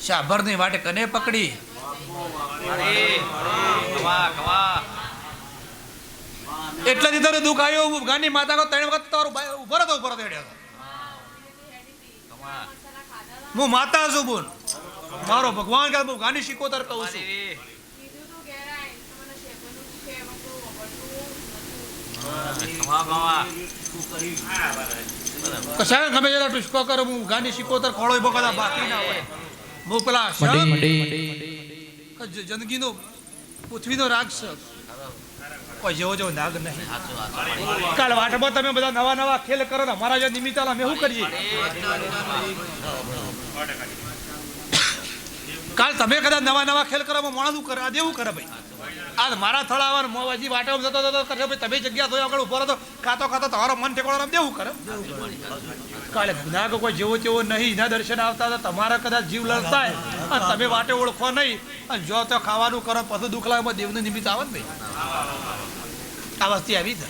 શાભરની વાટે કને પકડી એટલે જ તારું દુઃખ આવ્યું. ગાંધી માતા કો 3 વખત તારું ઉભો હતો હું માતા છું બોલ. મારો ભગવાન કે હું ગાંધી શીખોતર કહું છું. કશા ગમે જરા ટુસ્કો કરો હું ગાંધી શીખોતર ખોળો બગડા બાકી ના હોય. હું પેલા જિંદગીનો પૃથ્વીનો રાગ છે. કોઈ જેવો જેવો નાગ નહીં. કાલ વાટમાં તમે બધા નવા નવા ખેલ કરો ને અમારા જે નિમિત્ત અમે શું કરીએ? કાલ તમે કદાચ નવા નવા ખેલ કરો માણસ શું કરે? આ દેવું કરે ભાઈ. આ મારા થળ આવવાનું મોવાજી વાટે જતો કરશે ભાઈ. તમે જગ્યા થયો આગળ ઉભો રહો ખાતો ખાતો તમારો મન ઠેકોડો દેવું કરે. કાલે નાગ કોઈ જેવો તેવો નહીં. ના દર્શન આવતા હતા તમારા કદાચ જીવ લડતા અને તમે વાટે ઓળખો નહીં અને જો તો ખાવાનું કરો પછી દુઃખ લાગે દેવનું નિમિત્ત આવે ને ભાઈ. આ વસ્તી આવી છે.